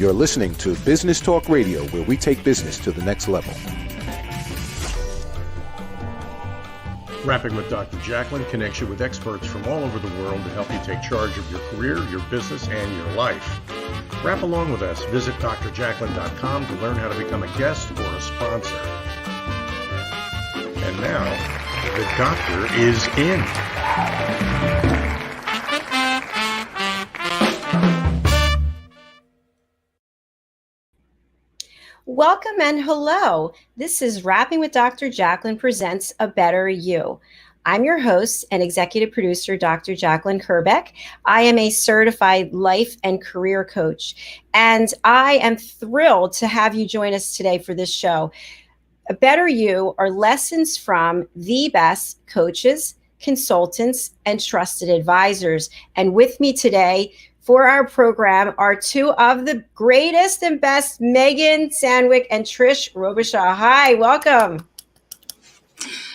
You're listening to Business Talk Radio, where we take business to the next level. Rapping with Dr. Jacalyn connects you with experts from all over the world to help you take charge of your career, your business, and your life. Rap along with us. Visit drjacalyn.com to learn how to become a guest or a sponsor. And now, the doctor is in. Welcome and hello. This is Rapping with Dr. Jacalyn presents A Better You. I'm your host and executive producer, Dr. Jacalyn Kerbeck. I am a certified life and career coach, and I am thrilled to have you join us today for this show. A Better You are lessons from the best coaches, consultants, and trusted advisors. And with me today for our program are two of the greatest and best, Megan Sandwick and Trish Robichaud. Hi, welcome.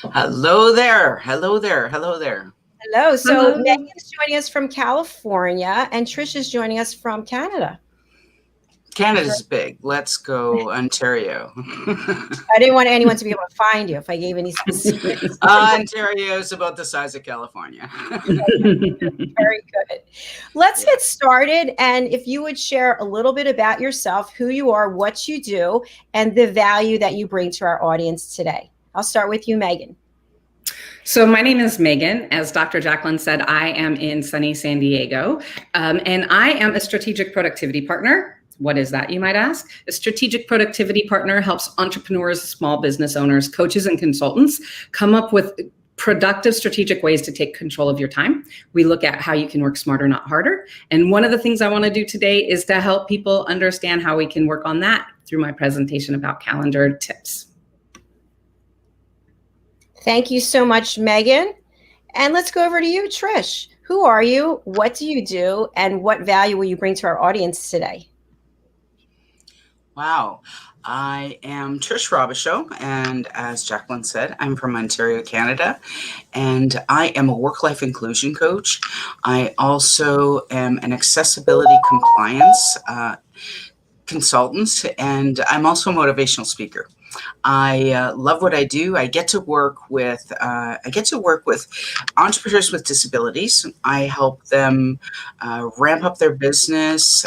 Hello there. Hello there. Hello there. Hello. So Megan is joining us from California and Trish is joining us from Canada. Canada's big. Let's go Ontario. I didn't want anyone to be able to find you if I gave any specifics. Ontario is about the size of California. Very good. Let's get started. And if you would share a little bit about yourself, who you are, what you do, and the value that you bring to our audience today. I'll start with you, Megan. So my name is Megan. As Dr. Jacalyn said, I am in sunny San Diego, and I am a strategic productivity partner. What is that, you might ask? A strategic productivity partner helps entrepreneurs, small business owners, coaches, and consultants come up with productive strategic ways to take control of your time. We look at how you can work smarter, not harder. And one of the things I want to do today is to help people understand how we can work on that through my presentation about calendar tips. Thank you so much, Megan. And let's go over to you, Trish. Who are you? What do you do? And what value will you bring to our audience today? Wow. I am Trish Robichaud, and as Jacalyn said, I'm from Ontario, Canada, and I am a work-life inclusion coach. I also am an accessibility compliance consultant, and I'm also a motivational speaker. I love what I do. I get to work with entrepreneurs with disabilities. I help them ramp up their business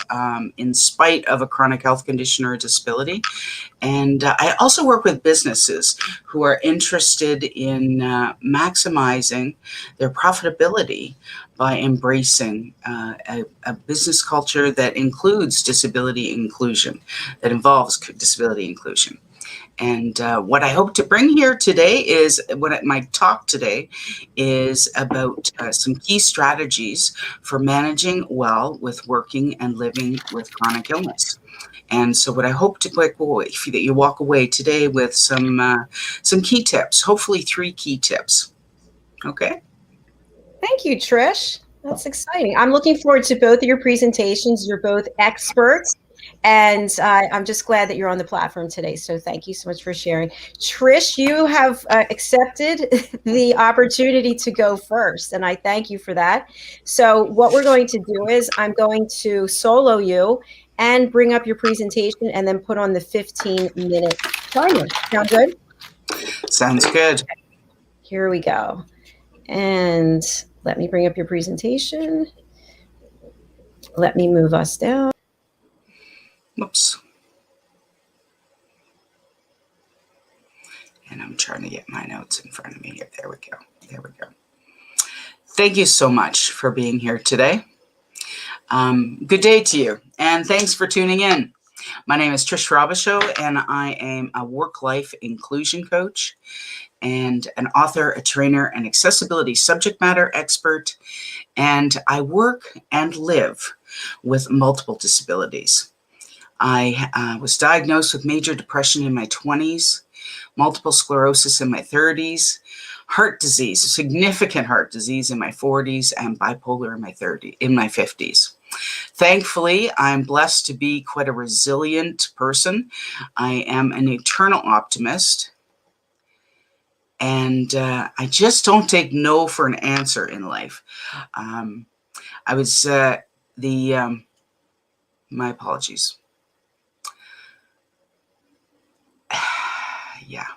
in spite of a chronic health condition or a disability. And I also work with businesses who are interested in maximizing their profitability by embracing a business culture that includes disability inclusion, that involves disability inclusion. And what I hope to bring here today is, my talk today is about some key strategies for managing well with working and living with chronic illness. And so what I hope to that you walk away today with some key tips, hopefully 3 key tips. Okay. Thank you, Trish. That's exciting. I'm looking forward to both of your presentations. You're both experts. And I'm just glad that you're on the platform today. So thank you so much for sharing. Trish, you have accepted the opportunity to go first, and I thank you for that. So what we're going to do is I'm going to solo you and bring up your presentation and then put on the 15-minute timer. Sound good? Sounds good. Here we go. And let me bring up your presentation. Let me move us down. Whoops. And I'm trying to get my notes in front of me here. There we go. There we go. Thank you so much for being here today. Good day to you, and thanks for tuning in. My name is Trish Robichaud, and I am a work-life inclusion coach and an author, a trainer, an accessibility subject matter expert, and I work and live with multiple disabilities. I was diagnosed with major depression in my 20s, multiple sclerosis in my 30s, heart disease, significant heart disease in my 40s, and bipolar in my 50s. Thankfully, I'm blessed to be quite a resilient person. I am an eternal optimist, and I just don't take no for an answer in life. My apologies. Yeah.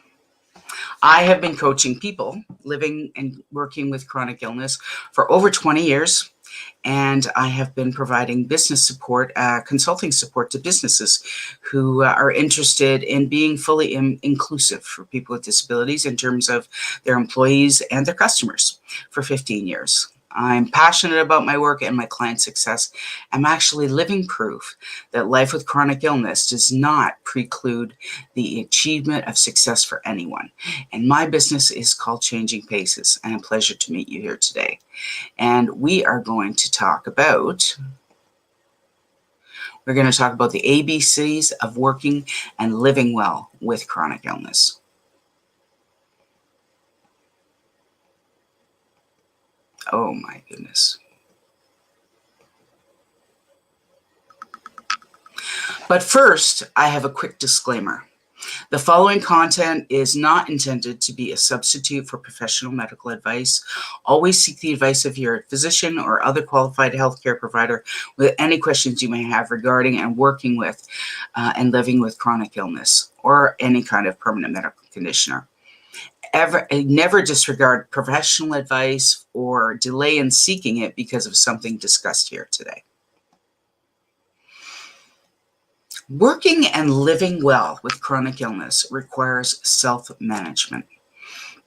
I have been coaching people living and working with chronic illness for over 20 years. And I have been providing business support, consulting support to businesses who are interested in being fully inclusive for people with disabilities in terms of their employees and their customers for 15 years. I'm passionate about my work and my client success. I'm actually living proof that life with chronic illness does not preclude the achievement of success for anyone. And my business is called Changing Paces, and a pleasure to meet you here today. And we are going to talk about the ABCs of working and living well with chronic illness. Oh my goodness. But first, I have a quick disclaimer. The following content is not intended to be a substitute for professional medical advice. Always seek the advice of your physician or other qualified healthcare provider with any questions you may have regarding and working with and living with chronic illness or any kind of permanent medical condition. Never disregard professional advice or delay in seeking it because of something discussed here today. Working and living well with chronic illness requires self-management.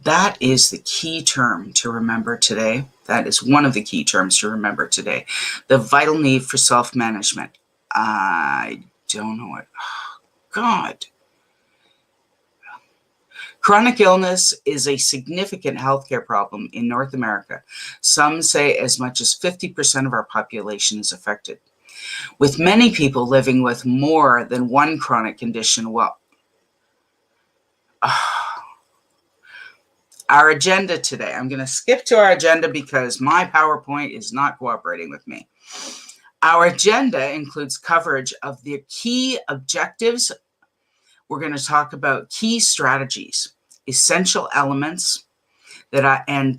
That is the key term to remember today. That is one of the key terms to remember today. The vital need for self-management. I don't know what. Oh, God. Chronic illness is a significant healthcare problem in North America. Some say as much as 50% of our population is affected, with many people living with more than one chronic condition. Well, our agenda today, I'm going to skip to our agenda because my PowerPoint is not cooperating with me. Our agenda includes coverage of the key objectives. We're going to talk about key strategies, essential elements that I'm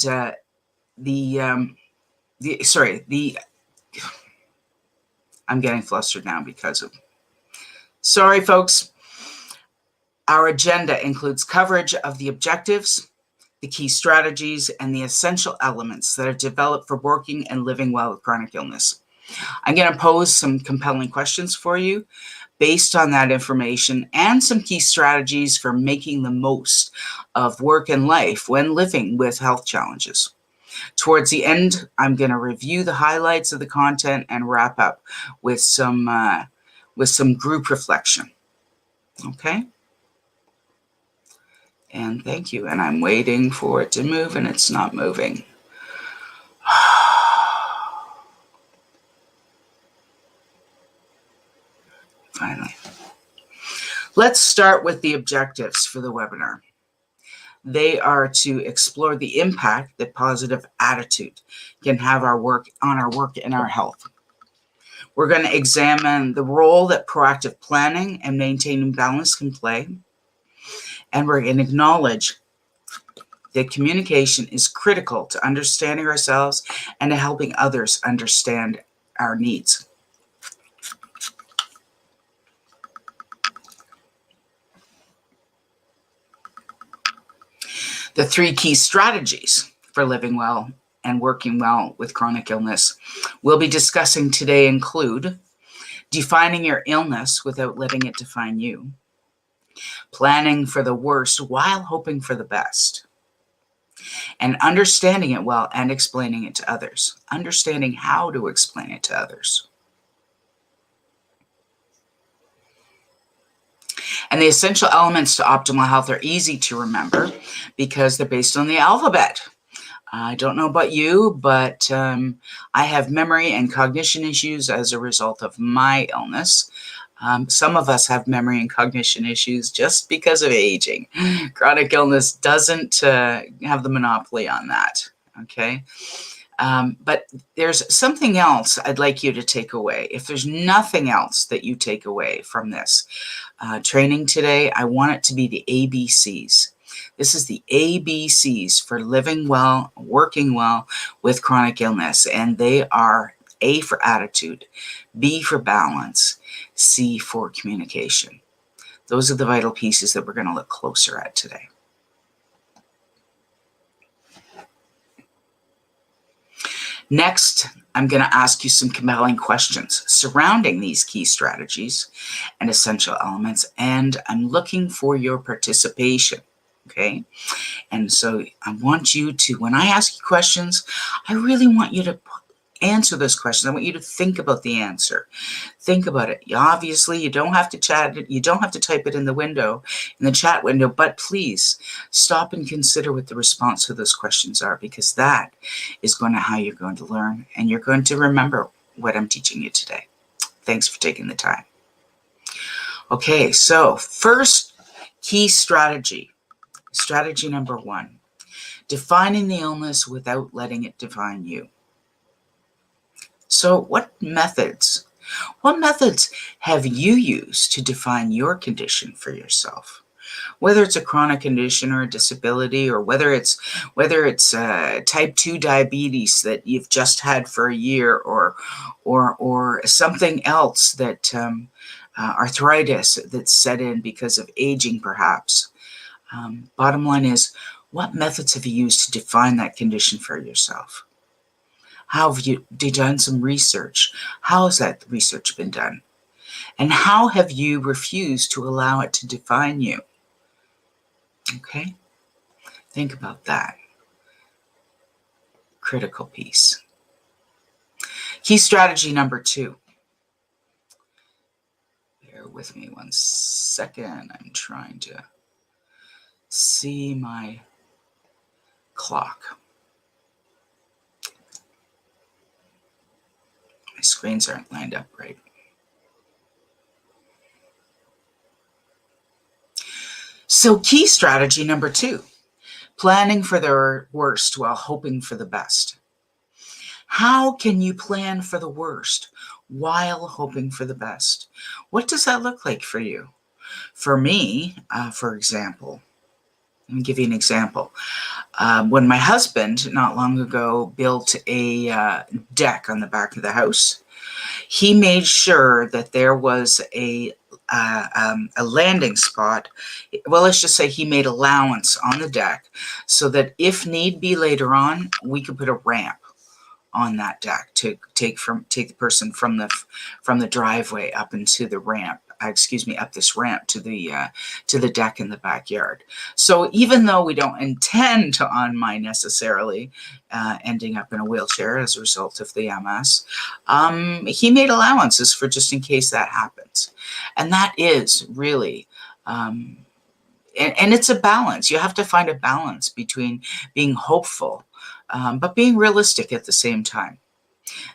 getting flustered now because of, sorry folks. Our agenda includes coverage of the objectives, the key strategies, and the essential elements that are developed for working and living well with chronic illness. I'm going to pose some compelling questions for you based on that information and some key strategies for making the most of work and life when living with health challenges. Towards the end, I'm going to review the highlights of the content and wrap up with some group reflection. Okay? And thank you. And I'm waiting for it to move, and it's not moving. Finally. Let's start with the objectives for the webinar. They are to explore the impact that positive attitude can have on our work and our health. We're going to examine the role that proactive planning and maintaining balance can play. And we're going to acknowledge that communication is critical to understanding ourselves and to helping others understand our needs. The three key strategies for living well and working well with chronic illness we'll be discussing today include defining your illness without letting it define you, planning for the worst while hoping for the best, and understanding it well and explaining it to others, understanding how to explain it to others. And the essential elements to optimal health are easy to remember because they're based on the alphabet. I don't know about you, but I have memory and cognition issues as a result of my illness. Some of us have memory and cognition issues just because of aging. Chronic illness doesn't have the monopoly on that, okay? But there's something else I'd like you to take away. If there's nothing else that you take away from this training today, I want it to be the ABCs. This is the ABCs for living well, working well with chronic illness. And they are A for attitude, B for balance, C for communication. Those are the vital pieces that we're going to look closer at today. Next, I'm going to ask you some compelling questions surrounding these key strategies and essential elements, and I'm looking for your participation, okay? And so I want you to, when I ask you questions, I really want you to answer those questions. I want you to think about the answer. Think about it. Obviously, you don't have to chat it. You don't have to type it in the chat window, but please stop and consider what the response to those questions are, because that is going to how you're going to learn, and you're going to remember what I'm teaching you today. Thanks for taking the time. Okay, so first key strategy. Strategy number 1, defining the illness without letting it define you. So what methods have you used to define your condition for yourself? Whether it's a chronic condition or a disability, or whether it's type 2 diabetes that you've just had for a year, or something else that arthritis that's set in because of aging, perhaps. Bottom line is, what methods have you used to define that condition for yourself? How have you done some research? How has that research been done? And how have you refused to allow it to define you? Okay? Think about that. Critical piece. Key strategy number 2. Bear with me one second. I'm trying to see my clock. My screens aren't lined up right. So key strategy number 2, planning for the worst while hoping for the best. How can you plan for the worst while hoping for the best? What does that look like for you? For me, for example, let me give you an example. When my husband, not long ago, built a deck on the back of the house, he made sure that there was a landing spot. Well, let's just say he made allowance on the deck so that if need be later on, we could put a ramp on that deck to take the person from the driveway up into the ramp. Up this ramp to the deck in the backyard. So even though we don't intend on my necessarily ending up in a wheelchair as a result of the MS, he made allowances for just in case that happens. And that is really, and it's a balance. You have to find a balance between being hopeful, but being realistic at the same time.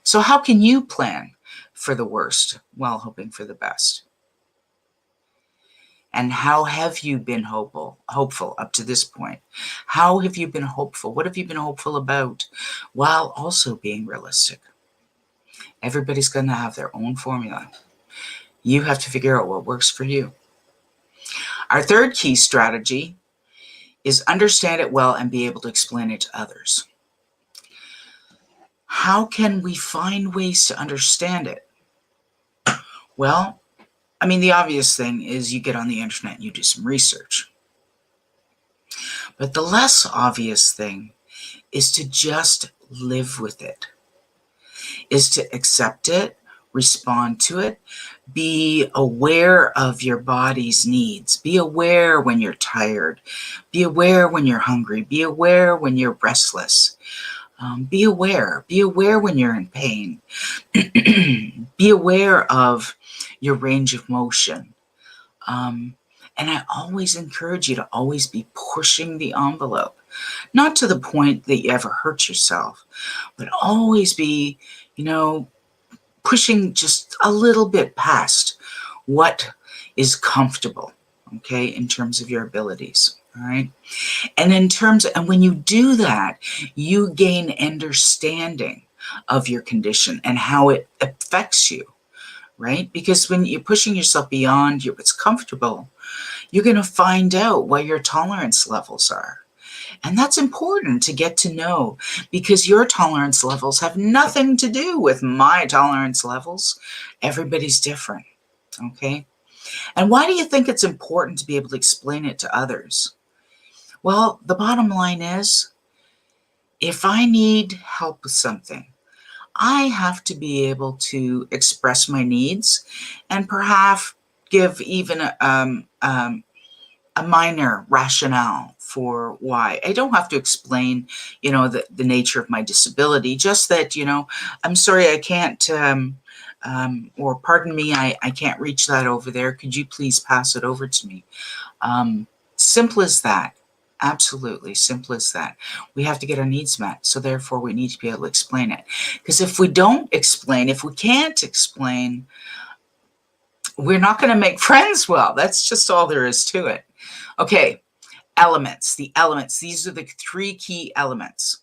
So how can you plan for the worst while hoping for the best? And how have you been hopeful up to this point? How have you been hopeful? What have you been hopeful about while also being realistic? Everybody's going to have their own formula. You have to figure out what works for you. Our third key strategy is understand it well and be able to explain it to others. How can we find ways to understand it? Well, I mean, the obvious thing is you get on the internet and you do some research. But the less obvious thing is to just live with it, is to accept it, respond to it, be aware of your body's needs, be aware when you're tired, be aware when you're hungry, be aware when you're restless. Be aware when you're in pain. Be aware of your range of motion. And I always encourage you to always be pushing the envelope, not to the point that you ever hurt yourself, but always be, pushing just a little bit past what is comfortable, okay, in terms of your abilities. All right. And when you do that, you gain understanding of your condition and how it affects you, right? Because when you're pushing yourself beyond what's comfortable, you're going to find out what your tolerance levels are. And that's important to get to know, because your tolerance levels have nothing to do with my tolerance levels. Everybody's different. Okay. And why do you think it's important to be able to explain it to others? Well, the bottom line is, if I need help with something, I have to be able to express my needs and perhaps give even a minor rationale for why. I don't have to explain, the nature of my disability, just that, I'm sorry, I can't, or pardon me, I can't reach that over there. Could you please pass it over to me? Simple as that. Absolutely simple as that. We have to get our needs met. So therefore we need to be able to explain it. Because if we can't explain, we're not going to make friends well. That's just all there is to it. Okay, elements. The elements. These are the 3 key elements.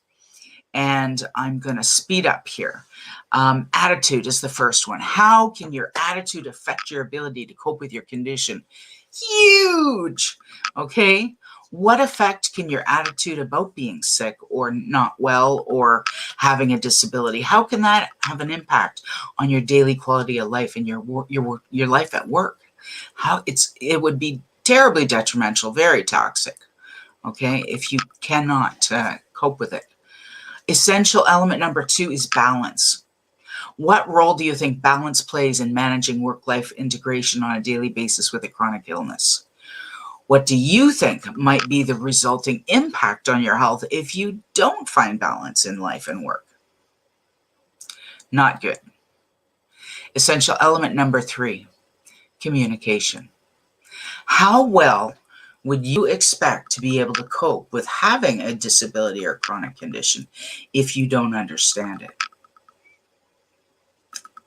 And I'm going to speed up here. Attitude is the first one. How can your attitude affect your ability to cope with your condition? Huge. Okay. What effect can your attitude about being sick or not well or having a disability, how can that have an impact on your daily quality of life and your life at work? It would be terribly detrimental, very toxic, okay, if you cannot cope with it. Essential element number 2 is balance. What role do you think balance plays in managing work-life integration on a daily basis with a chronic illness? What do you think might be the resulting impact on your health if you don't find balance in life and work? Not good. Essential element number 3, communication. How well would you expect to be able to cope with having a disability or chronic condition if you don't understand it?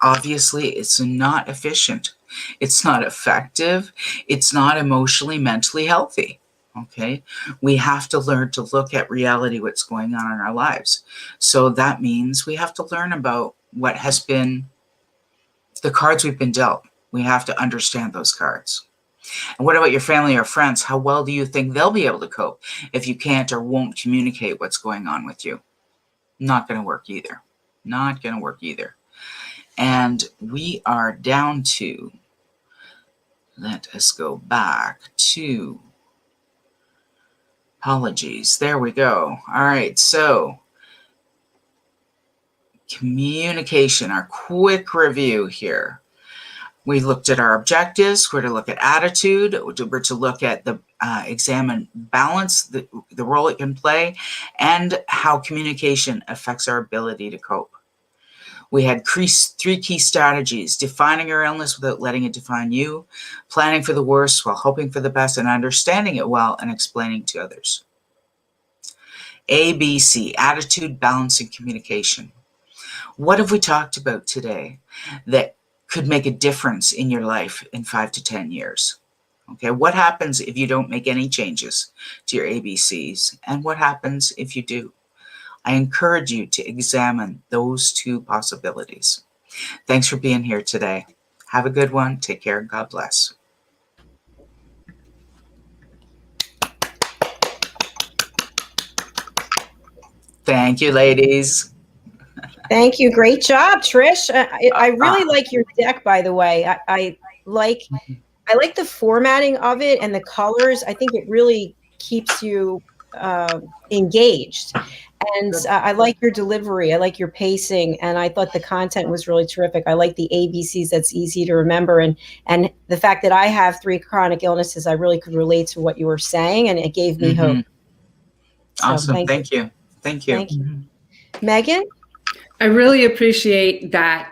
Obviously, it's not efficient. It's not effective. It's not emotionally, mentally healthy. Okay. We have to learn to look at reality, what's going on in our lives. So that means we have to learn about what has been the cards we've been dealt. We have to understand those cards. And what about your family or friends? How well do you think they'll be able to cope if you can't or won't communicate what's going on with you? Not going to work either. Not going to work either. And we are down to, let us go back to, apologies, there we go. All right, so communication, our quick review here. We looked at our objectives, we're to look at attitude, we're to look at examine balance, the role it can play, and how communication affects our ability to cope. We had 3 key strategies: defining your illness without letting it define you, planning for the worst while hoping for the best, and understanding it well and explaining to others. ABC, attitude, balance, and communication. What have we talked about today that could make a difference in your life in 5 to 10 years? Okay, what happens if you don't make any changes to your ABCs? And what happens if you do? I encourage you to examine those 2 possibilities. Thanks for being here today. Have a good one. Take care and God bless. Thank you, ladies. Thank you. Great job, Trish. I really like your deck, by the way. I like the formatting of it and the colors. I think it really keeps you engaged. And I like your delivery. I like your pacing. And I thought the content was really terrific. I like the ABCs. That's easy to remember. And the fact that I have 3 chronic illnesses, I really could relate to what you were saying. And it gave me hope. Awesome. So thank you. Thank you. Thank you. Megan? I really appreciate that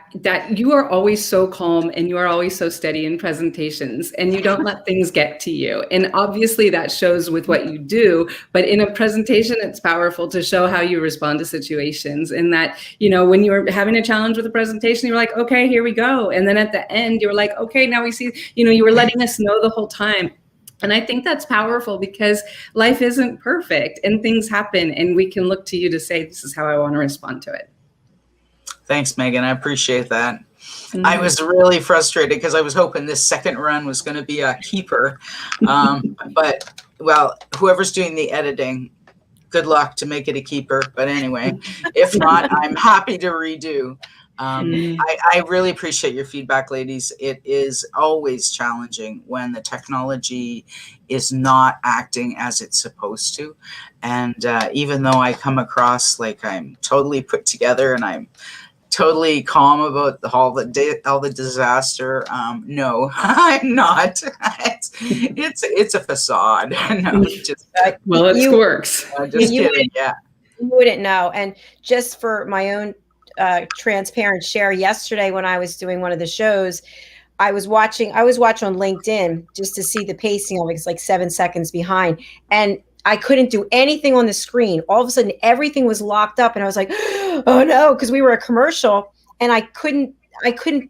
you are always so calm and you are always so steady in presentations and you don't let things get to you. And obviously that shows with what you do, but in a presentation, it's powerful to show how you respond to situations, and that, when you're having a challenge with a presentation, you're like, okay, here we go. And then at the end, you're like, okay, now we see, you were letting us know the whole time. And I think that's powerful because life isn't perfect and things happen, and we can look to you to say, this is how I want to respond to it. Thanks, Megan. I appreciate that. Mm-hmm. I was really frustrated because I was hoping this second run was going to be a keeper. But, well, whoever's doing the editing, good luck to make it a keeper. But anyway, if not, I'm happy to redo. I really appreciate your feedback, ladies. It is always challenging when the technology is not acting as it's supposed to. And even though I come across like I'm totally put together and I'm totally calm about all the disaster, no, I'm not. It's a facade. No, just well, it works. Just kidding. Yeah. You wouldn't know. And just for my own transparent share, yesterday when I was doing one of the shows, I was watching on LinkedIn just to see the pacing of it. It's like 7 seconds behind, and I couldn't do anything on the screen. All of a sudden, everything was locked up, and I was like, "Oh no!" Because we were a commercial, and I couldn't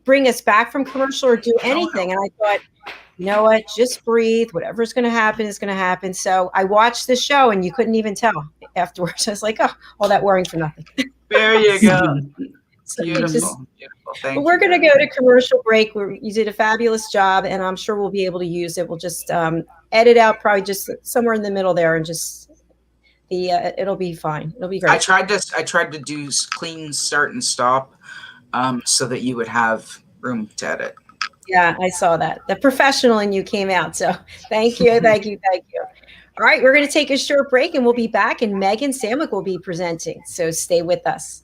bring us back from commercial or do anything. And I thought, you know what? Just breathe. Whatever's going to happen is going to happen. So I watched the show, and you couldn't even tell afterwards. I was like, "Oh, all that worrying for nothing." There you go. So Beautiful. Thank you. We're going to go to commercial break. You did a fabulous job, and I'm sure we'll be able to use it. We'll just edit out probably just somewhere in the middle there, and just it'll be fine. It'll be great. I tried to do clean start and stop, so that you would have room to edit. Yeah, I saw that. The professional in you came out. So thank you. All right, we're going to take a short break, and we'll be back, and Megan Sandwick will be presenting. So stay with us.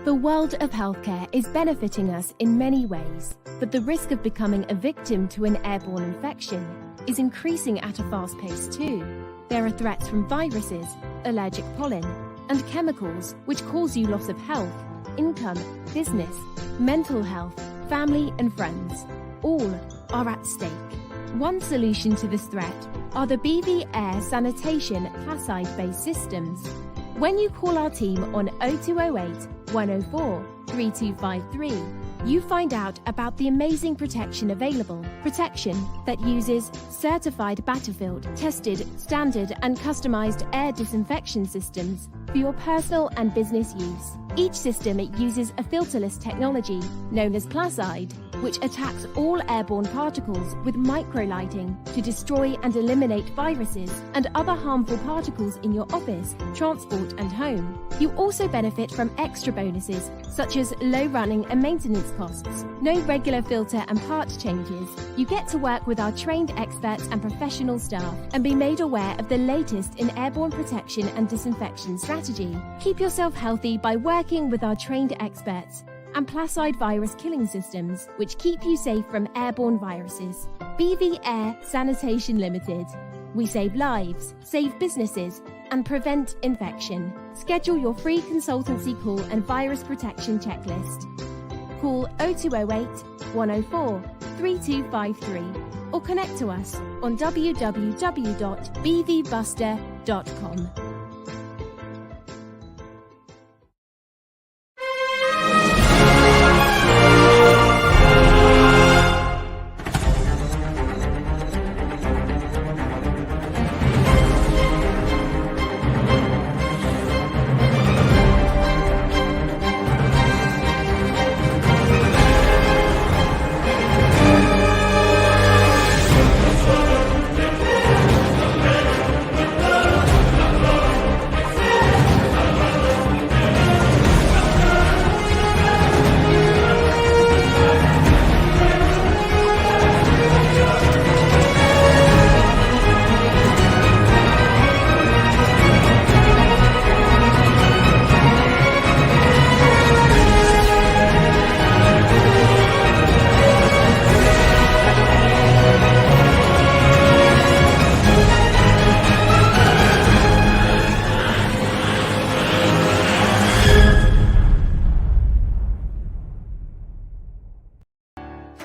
The world of healthcare is benefiting us in many ways, but the risk of becoming a victim to an airborne infection is increasing at a fast pace too. There are threats from viruses, allergic pollen, and chemicals which cause you loss of health, income, business, mental health, family and friends. All are at stake. One solution to this threat are the BV Air Sanitation Placide-based systems. When you call our team on 0208 104 3253, you find out about the amazing protection available. Protection that uses certified Battlefield, tested, standard and customized air disinfection systems for your personal and business use. Each system uses a filterless technology known as Placide, which attacks all airborne particles with microlighting to destroy and eliminate viruses and other harmful particles in your office, transport and home. You also benefit from extra bonuses such as low running and maintenance costs, no regular filter and part changes. You get to work with our trained experts and professional staff and be made aware of the latest in airborne protection and disinfection strategy. Keep yourself healthy by working with our trained experts and Placide virus killing systems, which keep you safe from airborne viruses. BV Air Sanitation Limited. We save lives, save businesses, and prevent infection. Schedule your free consultancy call and virus protection checklist. Call 0208 104 3253 or connect to us on www.bvbuster.com.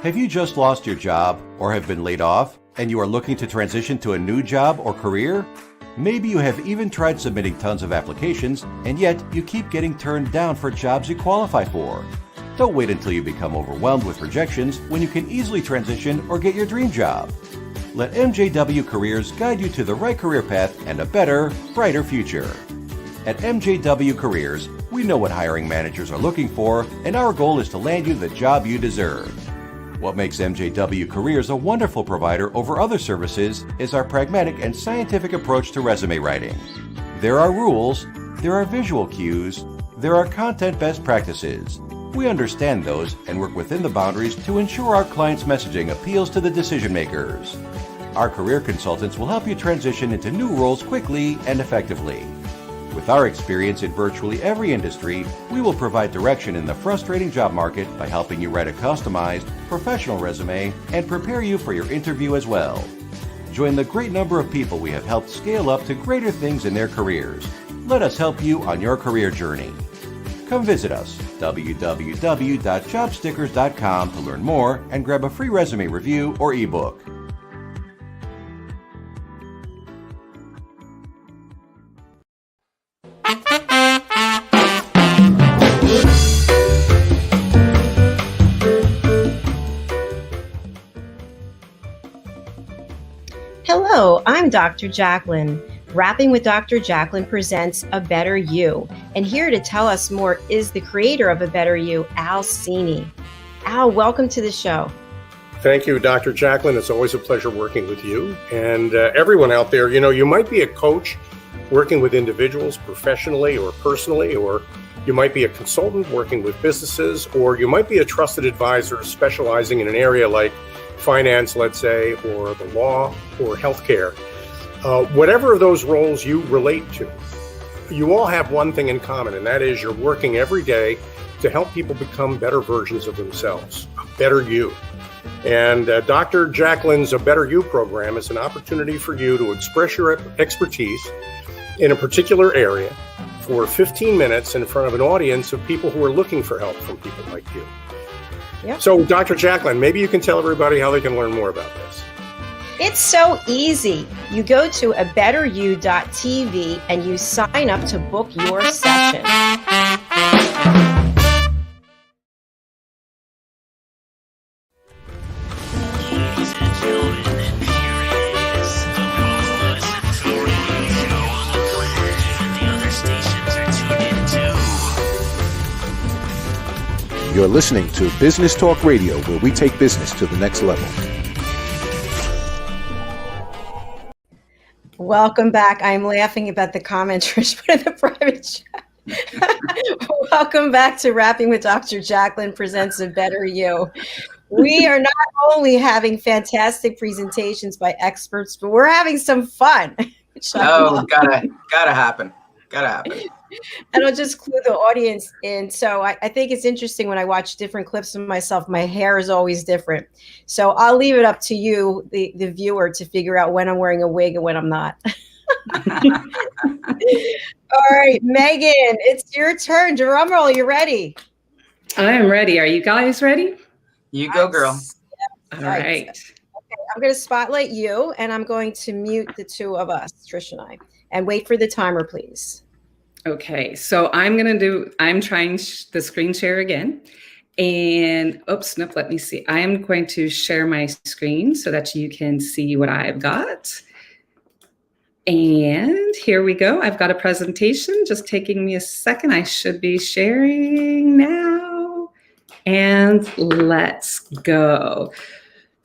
Have you just lost your job or have been laid off and you are looking to transition to a new job or career? Maybe you have even tried submitting tons of applications and yet you keep getting turned down for jobs you qualify for. Don't wait until you become overwhelmed with rejections when you can easily transition or get your dream job. Let MJW Careers guide you to the right career path and a better, brighter future. At MJW Careers, we know what hiring managers are looking for, and our goal is to land you the job you deserve. What makes MJW Careers a wonderful provider over other services is our pragmatic and scientific approach to resume writing. There are rules, there are visual cues, there are content best practices, We understand those and work within the boundaries to ensure our clients' messaging appeals to the decision makers. Our career consultants will help you transition into new roles quickly and effectively. With our experience in virtually every industry, we will provide direction in the frustrating job market by helping you write a customized, professional resume and prepare you for your interview as well. Join the great number of people we have helped scale up to greater things in their careers. Let us help you on your career journey. Come visit us, www.jobstickers.com, to learn more and grab a free resume review or ebook. Hello, I'm Dr. Jacalyn. Rapping with Dr. Jacalyn presents A Better You. And here to tell us more is the creator of A Better You, Al Sini. Al, welcome to the show. Thank you, Dr. Jacalyn. It's always a pleasure working with you and everyone out there. You know, you might be a coach working with individuals professionally or personally, or you might be a consultant working with businesses, or you might be a trusted advisor specializing in an area like finance, let's say, or the law or healthcare. Whatever of those roles you relate to, you all have one thing in common, and that is you're working every day to help people become better versions of themselves, a better you. And Dr. Jacalyn's A Better You program is an opportunity for you to express your expertise in a particular area for 15 minutes in front of an audience of people who are looking for help from people like you. Yep. So, Dr. Jacalyn, maybe you can tell everybody how they can learn more about this. It's so easy. You go to abetteryou.tv and you sign up to book your session. Ladies and gentlemen, here it is, the most listened to radio on the planet, even the other stations are tuned into. You're listening to Business Talk Radio, where we take business to the next level. Welcome back. I'm laughing about the comment Trish put in the private chat. Welcome back to Rapping with Dr. Jacalyn presents A Better You. We are not only having fantastic presentations by experts, but we're having some fun. Gotta happen. And I'll just clue the audience in. So I think it's interesting when I watch different clips of myself, my hair is always different. So I'll leave it up to you, the viewer, to figure out when I'm wearing a wig and when I'm not. All right, Megan, it's your turn. Drum roll, you ready? I am ready. Are you guys ready? You go, girl. Yeah. All right. Okay, I'm going to spotlight you, and I'm going to mute the two of us, Trish and I, and wait for the timer, please. Okay, so I'm trying the screen share again. And let me see. I am going to share my screen so that you can see what I've got. And here we go. I've got a presentation, just taking me a second. I should be sharing now. And let's go.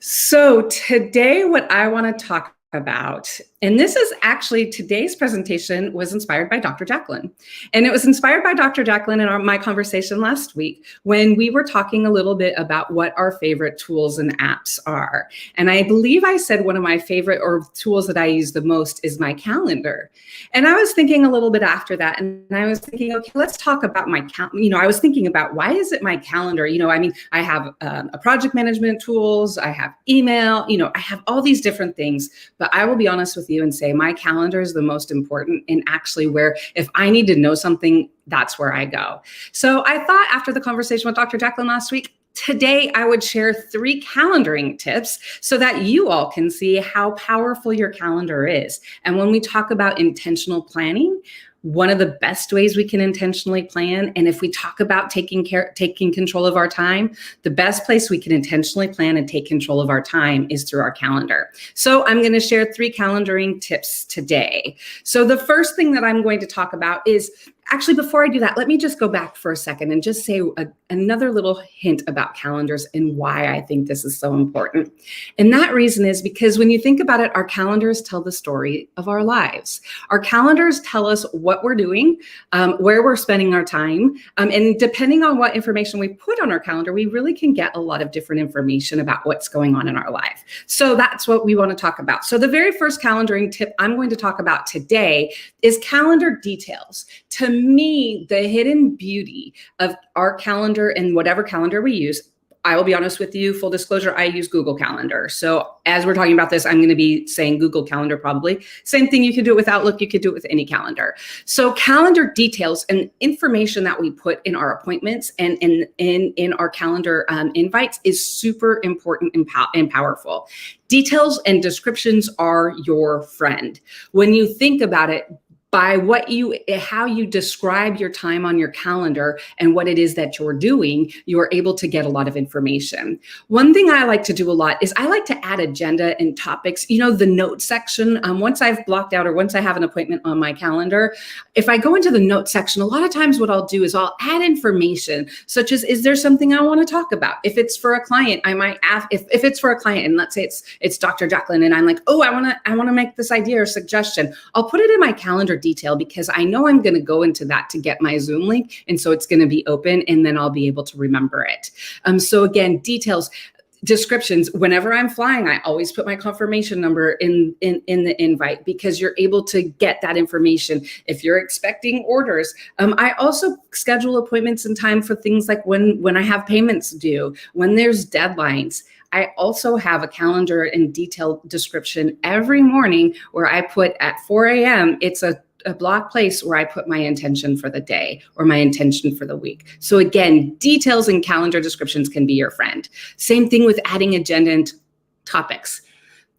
So today, what I want to talk about, and this is actually, today's presentation was inspired by Dr. Jacalyn. And it was inspired by Dr. Jacalyn in my conversation last week when we were talking a little bit about what our favorite tools and apps are. And I believe I said one of my favorite or tools that I use the most is my calendar. And I was thinking a little bit after that, and I was thinking, okay, let's talk about my calendar. I was thinking about, why is it my calendar? I have a project management tools, I have email, I have all these different things. But I will be honest with you and say my calendar is the most important, and actually where if I need to know something, that's where I go. So I thought after the conversation with Dr. Jacalyn last week, today I would share 3 calendaring tips so that you all can see how powerful your calendar is. And when we talk about intentional planning, one of the best ways we can intentionally plan, and if we talk about taking control of our time, the best place we can intentionally plan and take control of our time is through our calendar. So I'm going to share 3 calendaring tips today. So the first thing that I'm going to talk about is Actually, before I do that, let me just go back for a second and just say another little hint about calendars and why I think this is so important. And that reason is because when you think about it, our calendars tell the story of our lives. Our calendars tell us what we're doing, where we're spending our time. And depending on what information we put on our calendar, we really can get a lot of different information about what's going on in our life. So that's what we want to talk about. So the very first calendaring tip I'm going to talk about today is calendar details. To me, the hidden beauty of our calendar and whatever calendar we use, I will be honest with you, full disclosure, I use Google Calendar. So as we're talking about this, I'm going to be saying Google Calendar probably. Same thing, you could do it with Outlook, you could do it with any calendar. So calendar details and information that we put in our appointments and in our calendar invites is super important and powerful. Details and descriptions are your friend. When you think about it, by how you describe your time on your calendar and what it is that you're doing, you're able to get a lot of information. One thing I like to do a lot is I like to add agenda and topics, the note section. Once I've blocked out or once I have an appointment on my calendar, if I go into the note section, a lot of times what I'll do is I'll add information such as, is there something I want to talk about? If it's for a client, I might ask, if it's for a client and let's say it's Dr. Jacalyn and I'm like, oh, I want to make this idea or suggestion. I'll put it in my calendar detail because I know I'm going to go into that to get my Zoom link. And so it's going to be open and then I'll be able to remember it. So again, details, descriptions. Whenever I'm flying, I always put my confirmation number in the invite because you're able to get that information. If you're expecting orders, I also schedule appointments in time for things like when I have payments due, when there's deadlines. I also have a calendar and detailed description every morning where I put at 4 a.m. It's a block place where I put my intention for the day or my intention for the week. So again, details and calendar descriptions can be your friend. Same thing with adding agenda and topics.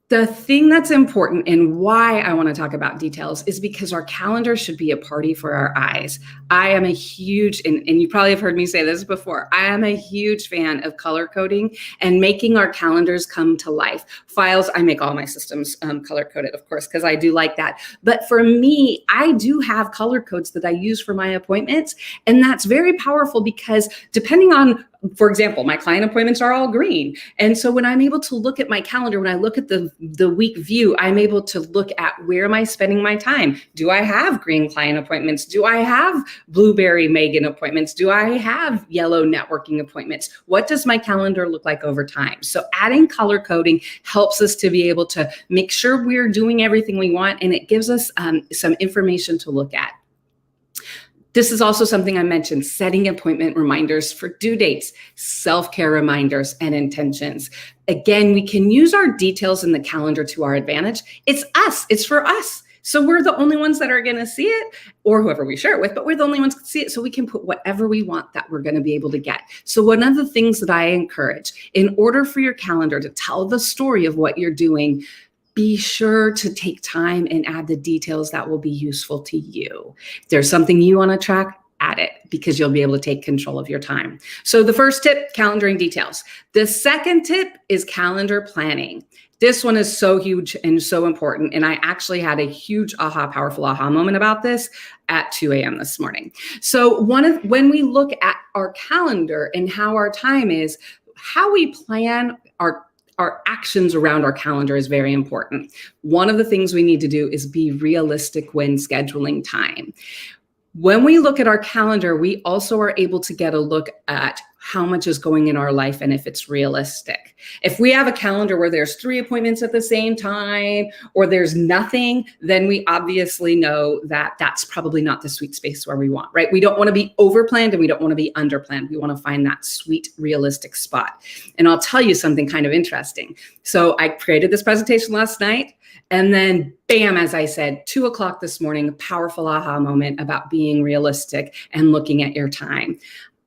The thing that's important and why I want to talk about details is because our calendar should be a party for our eyes. I am a huge, and you probably have heard me say this before, I am a huge fan of color coding and making our calendars come to life. Files, I make all my systems color coded, of course, because I do like that. But for me, I do have color codes that I use for my appointments. And that's very powerful because depending on, for example, my client appointments are all green. And so when I'm able to look at my calendar, when I look at the week view, I'm able to look at where am I spending my time? Do I have green client appointments? Do I have blueberry Megan appointments? Do I have yellow networking appointments? What does my calendar look like over time? So adding color coding helps us to be able to make sure we're doing everything we want, and it gives us some information to look at. This is also something I mentioned, setting appointment reminders for due dates, self-care reminders, and intentions. Again, we can use our details in the calendar to our advantage. It's us, it's for us. So we're the only ones that are going to see it, or whoever we share it with, but we're the only ones that see it. So we can put whatever we want that we're going to be able to get. So one of the things that I encourage, in order for your calendar to tell the story of what you're doing, be sure to take time and add the details that will be useful to you. If there's something you want to track, add it because you'll be able to take control of your time. So the first tip, calendaring details. The second tip is calendar planning. This one is so huge and so important. And I actually had a huge powerful aha moment about this at 2 a.m. this morning. So when we look at our calendar and how our time is, how we plan our actions around our calendar is very important. One of the things we need to do is be realistic when scheduling time. When we look at our calendar, we also are able to get a look at how much is going in our life and if it's realistic. If we have a calendar where there's 3 appointments at the same time or there's nothing, then we obviously know that that's probably not the sweet space where we want, right? We don't want to be overplanned and we don't want to be underplanned. We want to find that sweet, realistic spot. And I'll tell you something kind of interesting. So I created this presentation last night. And then bam, as I said, 2 o'clock this morning, a powerful aha moment about being realistic and looking at your time.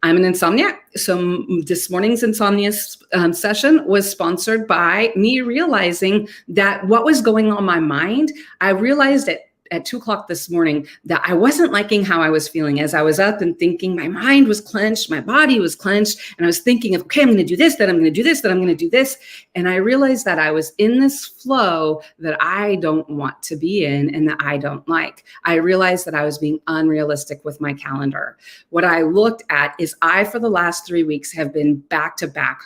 I'm an insomniac. So this morning's insomnia session was sponsored by me realizing that what was going on in my mind, I realized at at 2:00 this morning that I wasn't liking how I was feeling as I was up and thinking. My mind was clenched, my body was clenched, and I was thinking of, okay, I'm going to do this, then I'm going to do this, then I'm going to do this. And I realized that I was in this flow that I don't want to be in and that I don't like. I realized that I was being unrealistic with my calendar. What I looked at is for the last 3 weeks have been back to back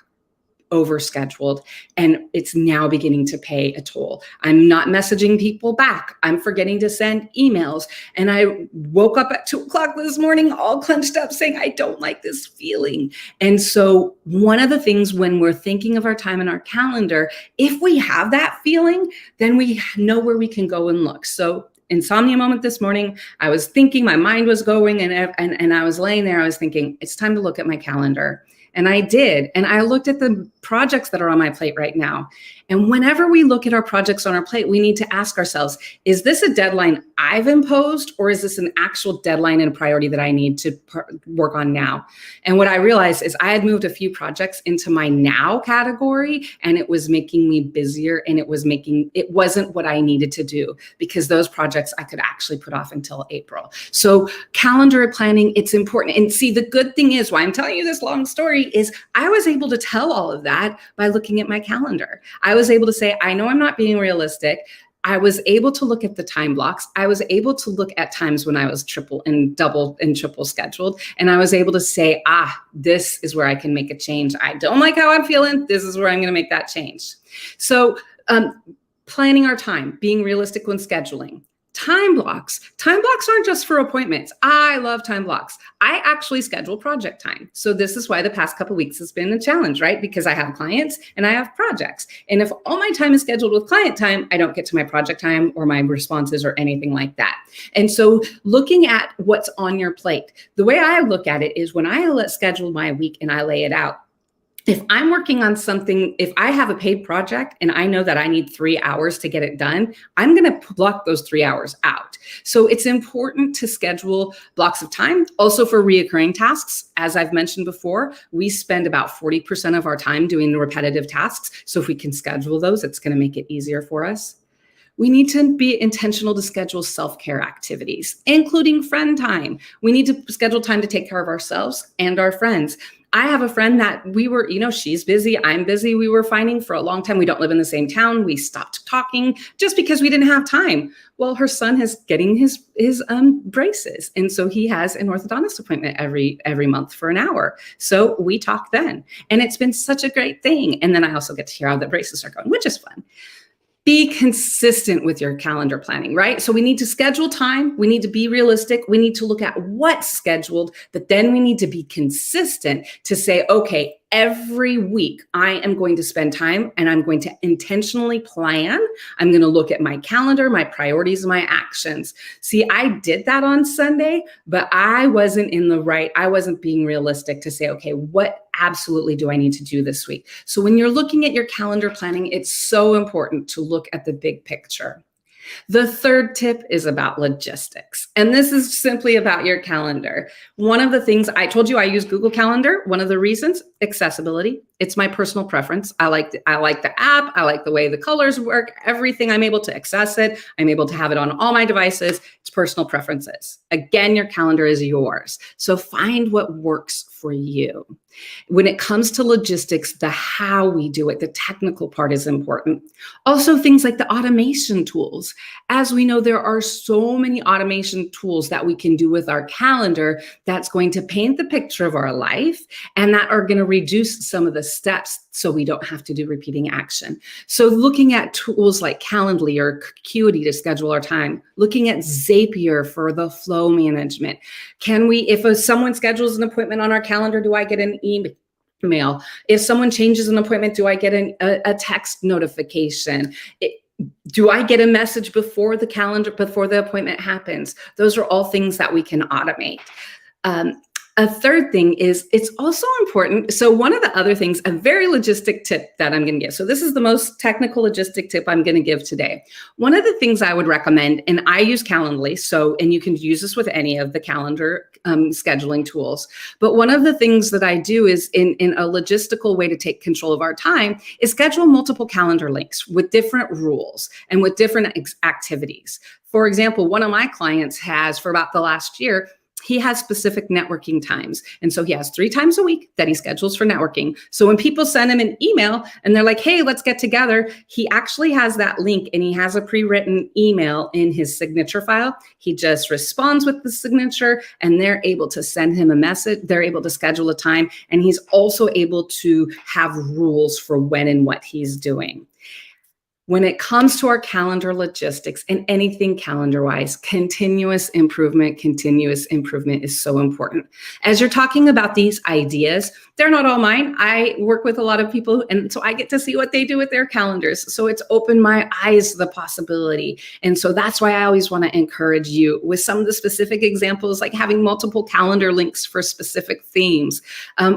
overscheduled, and it's now beginning to pay a toll. I'm not messaging people back. I'm forgetting to send emails. And I woke up at 2:00 this morning, all clenched up, saying, I don't like this feeling. And so one of the things when we're thinking of our time in our calendar, if we have that feeling, then we know where we can go and look. So insomnia moment this morning, I was thinking, my mind was going, and I was laying there, I was thinking, it's time to look at my calendar. And I did. And I looked at the projects that are on my plate right now. And whenever we look at our projects on our plate, we need to ask ourselves, is this a deadline I've imposed, or is this an actual deadline and priority that I need to work on now? And what I realized is I had moved a few projects into my now category, and it was making me busier, and it wasn't what I needed to do, because those projects I could actually put off until April. So calendar planning, it's important. And see, the good thing is, why I'm telling you this long story is I was able to tell all of that by looking at my calendar. I was able to say, I know I'm not being realistic. I was able to look at the time blocks. I was able to look at times when I was triple and double and triple scheduled. And I was able to say, this is where I can make a change. I don't like how I'm feeling. This is where I'm going to make that change. So planning our time, being realistic when scheduling. Time blocks. Time blocks aren't just for appointments. I love time blocks. I actually schedule project time. So this is why the past couple of weeks has been a challenge, right? Because I have clients and I have projects. And if all my time is scheduled with client time, I don't get to my project time or my responses or anything like that. And so looking at what's on your plate, the way I look at it is when I schedule my week and I lay it out, if I'm working on something, if I have a paid project and I know that I need 3 hours to get it done, I'm going to block those 3 hours out. So it's important to schedule blocks of time. Also for reoccurring tasks, as I've mentioned before, we spend about 40% of our time doing the repetitive tasks. So if we can schedule those, it's going to make it easier for us. We need to be intentional to schedule self-care activities, including friend time. We need to schedule time to take care of ourselves and our friends. I have a friend that she's busy, I'm busy. We were fighting for a long time. We don't live in the same town. We stopped talking just because we didn't have time. Well, her son is getting his braces. And so he has an orthodontist appointment every month for an hour. So we talk then. And it's been such a great thing. And then I also get to hear how the braces are going, which is fun. Be consistent with your calendar planning, right? So we need to schedule time. We need to be realistic. We need to look at what's scheduled, but then we need to be consistent to say, okay, every week I am going to spend time and I'm going to intentionally plan. I'm going to look at my calendar, my priorities, my actions. See, I did that on Sunday, but I wasn't being realistic to say, okay, what absolutely do I need to do this week? So when you're looking at your calendar planning, it's so important to look at the big picture. The third tip is about logistics. And this is simply about your calendar. One of the things I told you I use Google Calendar. One of the reasons, accessibility. It's my personal preference. I like the app. I like the way the colors work, everything. I'm able to access it. I'm able to have it on all my devices. It's personal preferences. Again, your calendar is yours. So find what works for you. When it comes to logistics, the how we do it, the technical part is important. Also, things like the automation tools. As we know, there are so many automation tools that we can do with our calendar that's going to paint the picture of our life and that are going to reduce some of the steps so we don't have to do repeating action. So looking at tools like Calendly or Acuity to schedule our time, looking at Zapier for the flow management. If someone schedules an appointment on our calendar, do I get an email? If someone changes an appointment, do I get a text notification? Do I get a message before the appointment happens? Those are all things that we can automate. A third thing is it's also important. So one of the other things, a very logistic tip that I'm going to give. So this is the most technical logistic tip I'm going to give today. One of the things I would recommend, and I use Calendly, and you can use this with any of the calendar scheduling tools. But one of the things that I do is in a logistical way to take control of our time is schedule multiple calendar links with different rules and with different activities. For example, one of my clients has, for about the last year, he has specific networking times. And so he has 3 times a week that he schedules for networking. So when people send him an email and they're like, hey, let's get together, he actually has that link and he has a pre-written email in his signature file. He just responds with the signature and they're able to send him a message. They're able to schedule a time. And he's also able to have rules for when and what he's doing. When it comes to our calendar logistics and anything calendar-wise, continuous improvement is so important. As you're talking about these ideas, they're not all mine. I work with a lot of people, and so I get to see what they do with their calendars. So it's opened my eyes to the possibility. And so that's why I always want to encourage you with some of the specific examples, like having multiple calendar links for specific themes,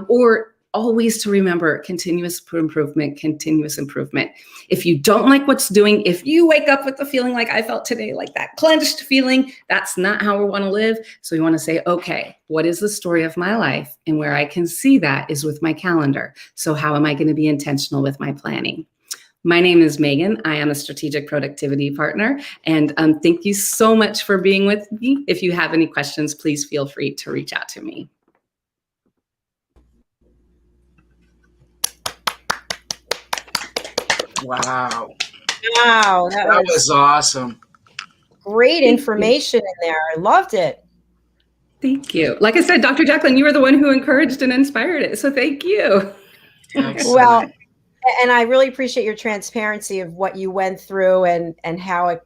or always to remember continuous improvement. If you don't like what's doing, if you wake up with the feeling like I felt today, like that clenched feeling, that's not how we want to live. So we want to say, okay, what is the story of my life? And where I can see that is with my calendar. So how am I going to be intentional with my planning? My name is Megan. I am a strategic productivity partner. And thank you so much for being with me. If you have any questions, please feel free to reach out to me. Wow. Wow, That was awesome. great information in there. I loved it. Thank you. Like I said, Dr. Jacalyn, you were the one who encouraged and inspired it. So thank you. Excellent. Well, and I really appreciate your transparency of what you went through and how it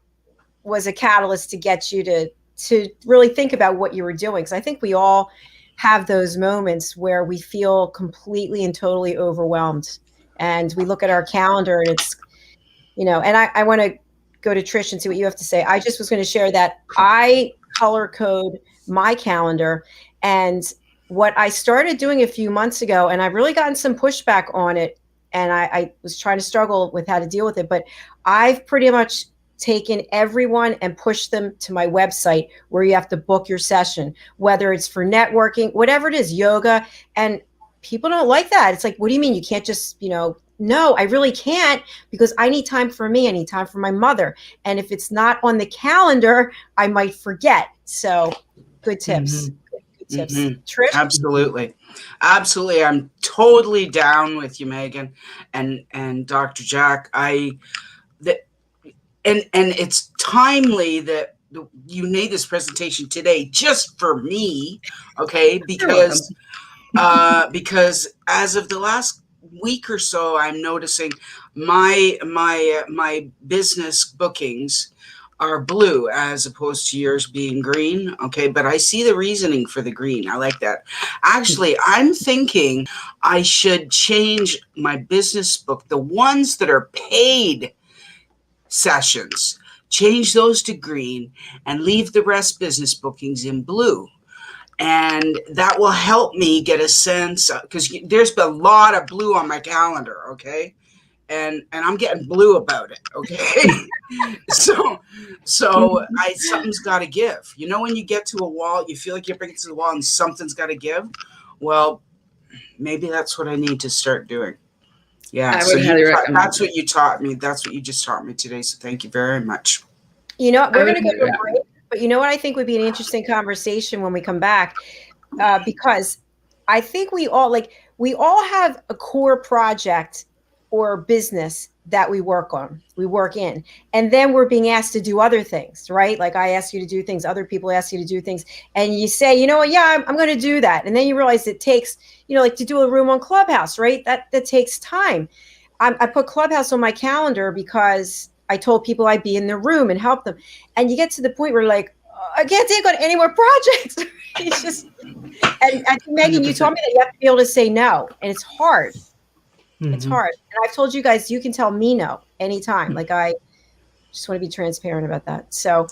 was a catalyst to get you to really think about what you were doing. Because I think we all have those moments where we feel completely and totally overwhelmed. And we look at our calendar and it's, and I want to go to Trish and see what you have to say. I just was going to share that I color code my calendar, and what I started doing a few months ago, and I've really gotten some pushback on it, and I was trying to struggle with how to deal with it, but I've pretty much taken everyone and pushed them to my website where you have to book your session, whether it's for networking, whatever it is, yoga, and people don't like that. It's like, what do you mean you can't just, no, I really can't, because I need time for me. I need time for my mother. And if it's not on the calendar, I might forget. So good tips. Mm-hmm. Good tips. Mm-hmm. Trish? Absolutely. I'm totally down with you, Megan and Dr. Jack. And it's timely that you made this presentation today just for me. Okay. Because as of the last week or so, I'm noticing my business bookings are blue as opposed to yours being green. Okay. But I see the reasoning for the green. I like that. Actually, I'm thinking I should change my business book, the ones that are paid sessions, change those to green and leave the rest business bookings in blue. And that will help me get a sense, because there's been a lot of blue on my calendar, okay? And I'm getting blue about it, okay? so something's got to give. When you get to a wall, you feel like you're bringing it to the wall and something's got to give. Well, maybe that's what I need to start doing. Yeah, I would highly recommend that's what you taught me. That's what you just taught me today. So thank you very much. We're going to go to a break. But you know what I think would be an interesting conversation when we come back, because I think we all have a core project or business that we work in, and then we're being asked to do other things, right? Like I ask you to do things, other people ask you to do things, and you say, you know what, yeah, I'm going to do that. And then you realize it takes, like to do a room on Clubhouse, right? That takes time. I put Clubhouse on my calendar because I told people I'd be in the room and help them. And you get to the point where like, I can't take on any more projects. It's just, and I think, Megan, 100%. You told me that you have to be able to say no. And it's hard. Mm-hmm. It's hard. And I've told you guys, you can tell me no anytime. Like I just want to be transparent about that. So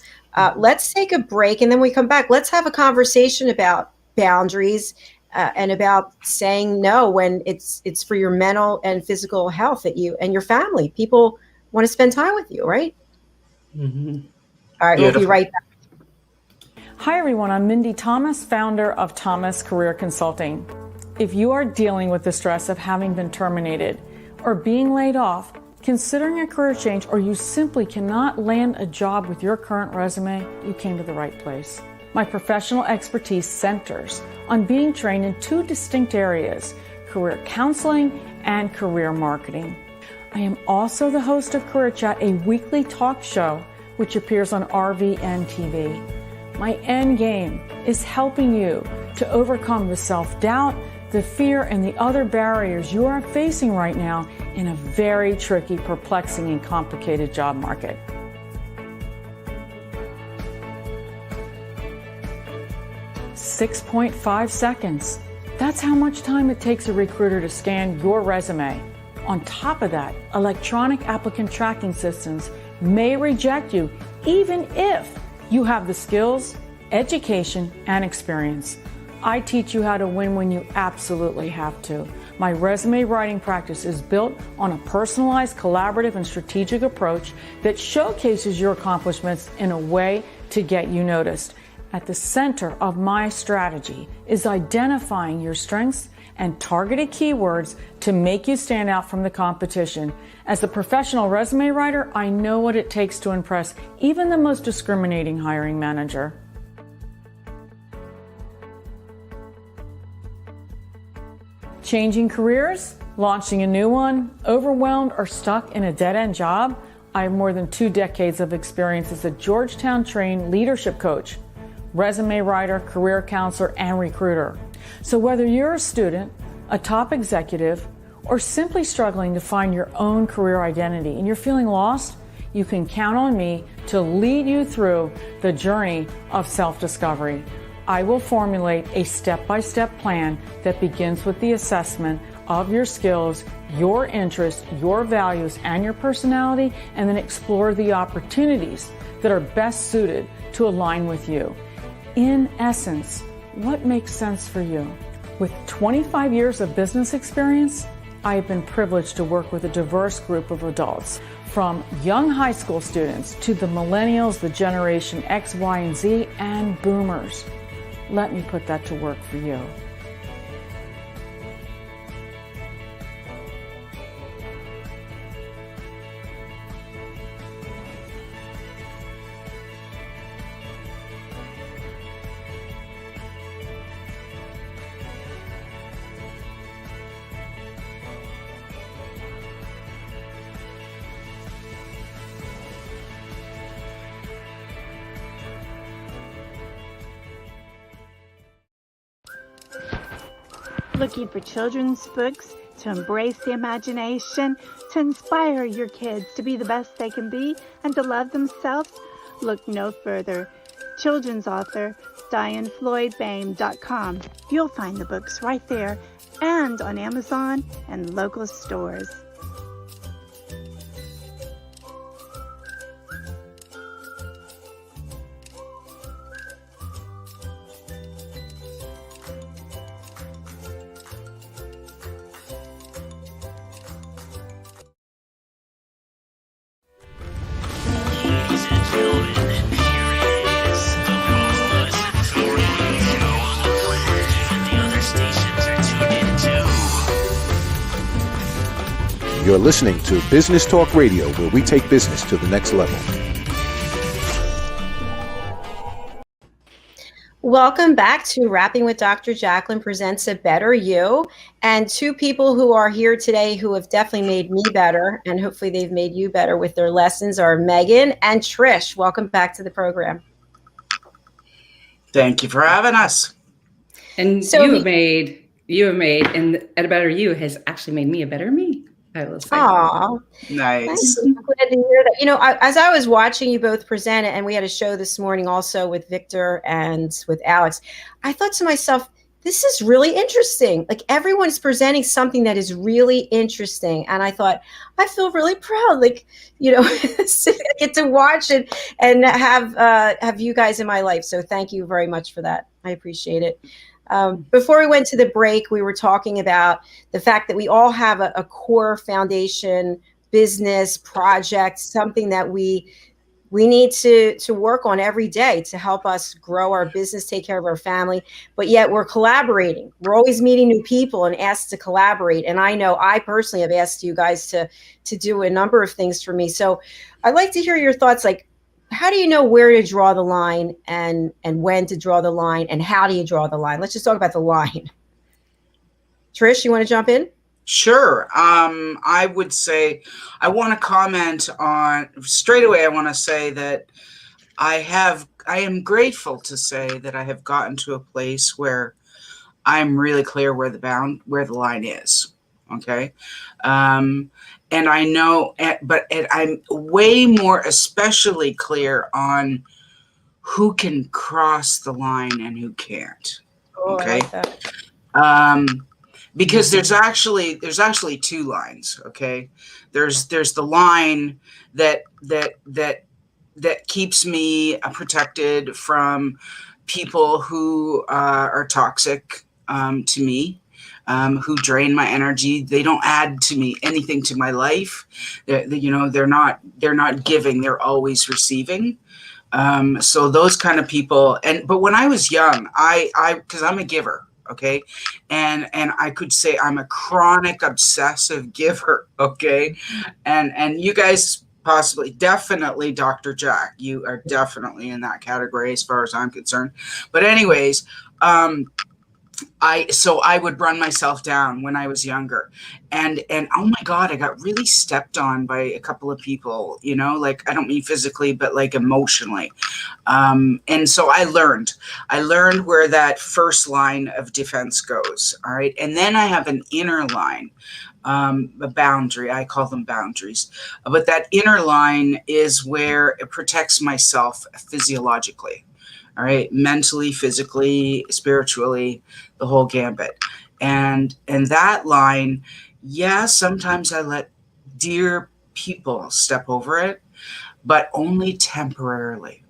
let's take a break. And then we come back. Let's have a conversation about boundaries and about saying no when it's for your mental and physical health that you and your family. People want to spend time with you, right? Mm-hmm. All right, Beautiful. we'll be right back. Hi, everyone. I'm Mindy Thomas, founder of Thomas Career Consulting. If you are dealing with the stress of having been terminated or being laid off, considering a career change, or you simply cannot land a job with your current resume, you came to the right place. My professional expertise centers on being trained in two distinct areas, career counseling and career marketing. I am also the host of Career Chat, a weekly talk show which appears on RVN TV. My end game is helping you to overcome the self-doubt, the fear, and the other barriers you are facing right now in a very tricky, perplexing, and complicated job market. .5 seconds. That's how much time it takes a recruiter to scan your resume. On top of that, electronic applicant tracking systems may reject you even if you have the skills, education, and experience. I teach you how to win when you absolutely have to. My resume writing practice is built on a personalized, collaborative, and strategic approach that showcases your accomplishments in a way to get you noticed. At the center of my strategy is identifying your strengths and targeted keywords to make you stand out from the competition. As a professional resume writer, I know what it takes to impress even the most discriminating hiring manager. Changing careers, launching a new one, overwhelmed or stuck in a dead-end job? I have more than 2 decades of experience as a Georgetown-trained leadership coach, resume writer, career counselor, and recruiter. So whether you're a student, a top executive, or simply struggling to find your own career identity and you're feeling lost, you can count on me to lead you through the journey of self-discovery. I will formulate a step-by-step plan that begins with the assessment of your skills, your interests, your values, and your personality, and then explore the opportunities that are best suited to align with you. In essence, what makes sense for you? With 25 years of business experience, I have been privileged to work with a diverse group of adults, from young high school students to the millennials, the Generation X, Y, and Z, and boomers. Let me put that to work for you. Looking for children's books to embrace the imagination, to inspire your kids to be the best they can be and to love themselves? Look no further. Children's author DianeFloydBain.com. You'll find the books right there and on Amazon and local stores. Ladies and gentlemen, here is the Buzz Radio, the plan that the other stations are tuned into. You're listening to Business Talk Radio, where we take business to the next level. Welcome back to Rapping with Dr. Jacalyn presents A Better You. And 2 people who are here today who have definitely made me better, and hopefully they've made you better with their lessons, are Megan and Trish. Welcome back to the program. Thank you for having us. And So you have made, and A Better You has actually made me a better me, I will say. Aw, Nice. I'm glad to hear that. You know, as I was watching you both present it, and we had a show this morning also with Victor and with Alex, I thought to myself, this is really interesting. Like, everyone is presenting something that is really interesting. And I thought, I feel really proud, like, you know, I get to watch it and have you guys in my life. So thank you very much for that. I appreciate it. Before we went to the break, we were talking about the fact that we all have a core foundation, business, project, something that we need to work on every day to help us grow our business, take care of our family. But yet we're collaborating. We're always meeting new people and asked to collaborate. And I know I personally have asked you guys to do a number of things for me. So I'd like to hear your thoughts. Like, how do you know where to draw the line and when to draw the line, and how do you draw the line? Let's just talk about the line. Trish, you want to jump in? Sure. I would say, I want to comment on, straight away, I want to say that I am grateful to say that I have gotten to a place where I'm really clear where the line is. Okay. And I know, but I'm way more especially clear on who can cross the line and who can't. Okay. I like that. Because there's actually two lines. Okay. There's the line that keeps me protected from people who are toxic to me, who drain my energy. They don't add to me anything to my life. They're not giving. They're always receiving. So those kind of people. But when I was young, because I'm a giver. Okay. And I could say I'm a chronic obsessive giver. Okay. And you guys possibly, definitely, Dr. Jack, you are definitely in that category as far as I'm concerned. But anyways, I would run myself down when I was younger, and oh my God, I got really stepped on by a couple of people, like, I don't mean physically, but like emotionally. And so I learned where that first line of defense goes. All right. And then I have an inner line, a boundary. I call them boundaries, but that inner line is where it protects myself physiologically. All right. Mentally, physically, spiritually, the whole gambit. And that line, yeah, sometimes I let dear people step over it, but only temporarily.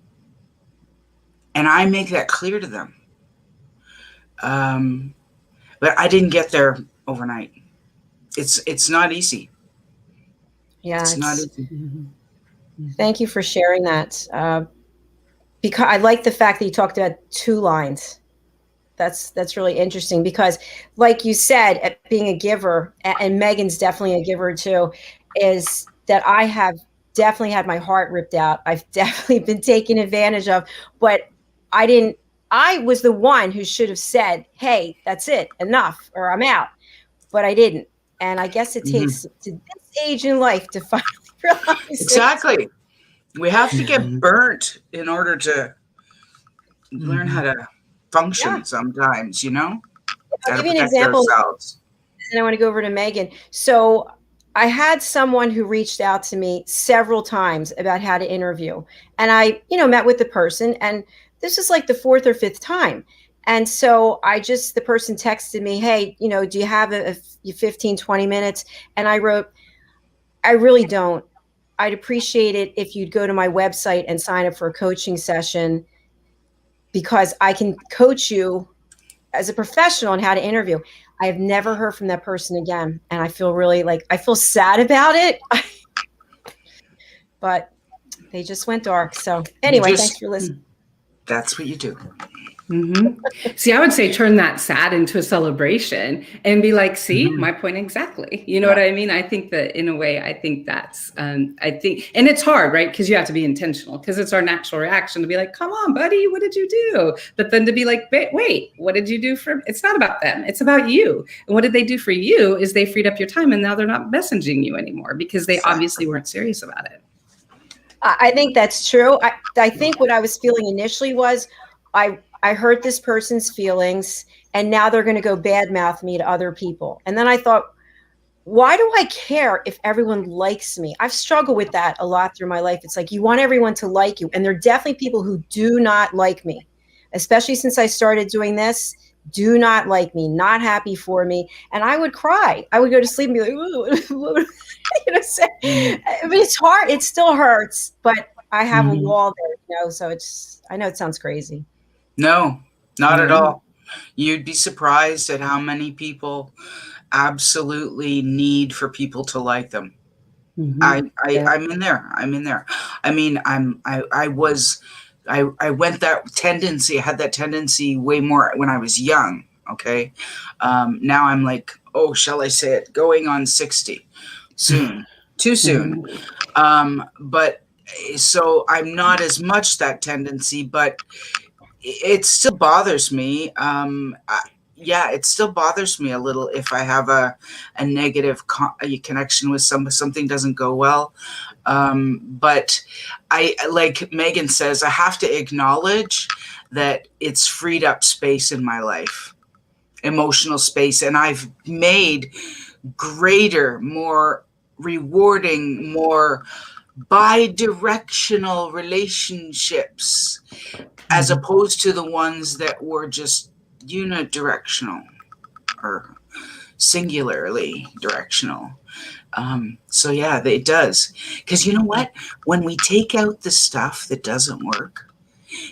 And I make that clear to them. But I didn't get there overnight. It's not easy. Yeah. It's not easy. Thank you for sharing that. Because I like the fact that you talked about two lines. That's really interesting, because like you said, at being a giver, and Megan's definitely a giver too, is that I have definitely had my heart ripped out. I've definitely been taken advantage of, but I was the one who should have said, hey, that's it, enough, or I'm out. But I didn't. And I guess it takes to this age in life to finally realize exactly. We have to get burnt in order to learn how to function sometimes, I'll gotta give you an protect example, ourselves. and I want to go over to Megan. So I had someone who reached out to me several times about how to interview. And I, met with the person, and this is like the fourth or fifth time. And so the person texted me, hey, do you have a 15, 20 minutes? And I wrote, I really don't. I'd appreciate it if you'd go to my website and sign up for a coaching session, because I can coach you as a professional on how to interview. I have never heard from that person again. And I feel really I feel sad about it, but they just went dark. So anyway, thanks for listening. That's what you do. See, I would say turn that sad into a celebration and be like, see, my point exactly. You know what I mean? I think that in a way, that's, and it's hard, right? Because you have to be intentional, because it's our natural reaction to be like, come on, buddy, what did you do? But then to be like, wait, what did you do it's not about them. It's about you. And what did they do for you is they freed up your time, and now they're not messaging you anymore because they obviously weren't serious about it. I think that's true. I think what I was feeling initially was I hurt this person's feelings, and now they're going to go badmouth me to other people. And then I thought, why do I care if everyone likes me? I've struggled with that a lot through my life. It's like you want everyone to like you. And there are definitely people who do not like me, especially since I started doing this, do not like me, not happy for me. And I would cry. I would go to sleep and be like, ooh. I mean, it's hard. It still hurts, but I have a wall there, so I know it sounds crazy. No, not at all. You'd be surprised at how many people absolutely need for people to like them. I'm in there. I'm in there. I mean, I went that tendency. I had that tendency way more when I was young. Okay. Now I'm like, oh, shall I say it? Going on 60 soon, too soon. But so I'm not as much that tendency, but it still bothers me. Yeah, it still bothers me a little if I have a negative connection with something doesn't go well. But I, like Megan says, I have to acknowledge that it's freed up space in my life, emotional space, and I've made greater, more rewarding, more bi-directional relationships as opposed to the ones that were just unidirectional or singularly directional. So yeah, it does. Because you know what? When we take out the stuff that doesn't work,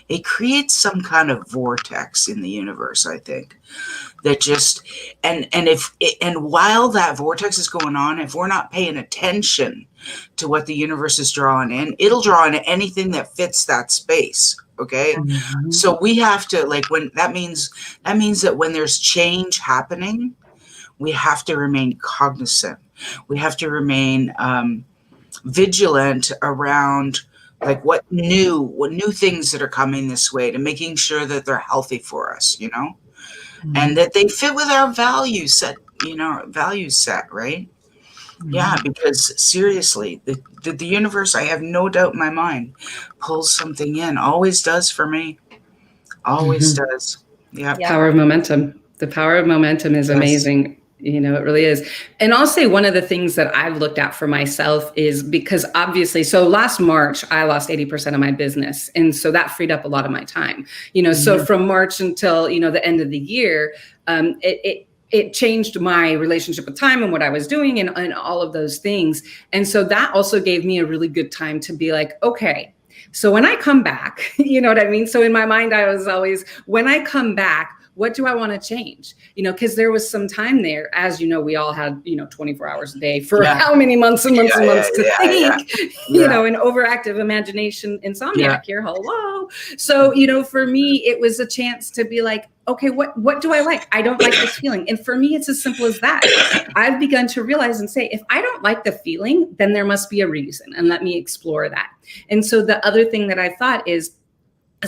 it creates some kind of vortex in the universe, I think. That just and while that vortex is going on, if we're not paying attention to what the universe is drawing in, it'll draw in anything that fits that space. Okay. So we have to, like, when that means that when there's change happening, we have to remain cognizant. We have to remain vigilant around like what new things that are coming this way, to making sure that they're healthy for us, you know, and that they fit with our value set, right? Yeah, because seriously, the universe, I have no doubt in my mind, pulls something in, always does for me. Always does. Yeah. Power of momentum. The power of momentum is amazing. You know, it really is. And I'll say one of the things that I've looked at for myself is because obviously, so last March, I lost 80% of my business. And so that freed up a lot of my time, you know, so from March until, you know, the end of the year, it changed my relationship with time and what I was doing and all of those things. And so that also gave me a really good time to be like, okay, so when I come back, you know what I mean? So in my mind, I was always, when I come back, what do I want to change? You know, because there was some time there, as you know, we all had, you know, 24 hours a day for how many months and months and months to think, you know, an overactive imagination insomniac here. Hello. So, you know, for me, it was a chance to be like, okay, what do I like? I don't like this feeling. And for me, it's as simple as that. I've begun to realize and say, if I don't like the feeling, then there must be a reason, and let me explore that. And so the other thing that I thought is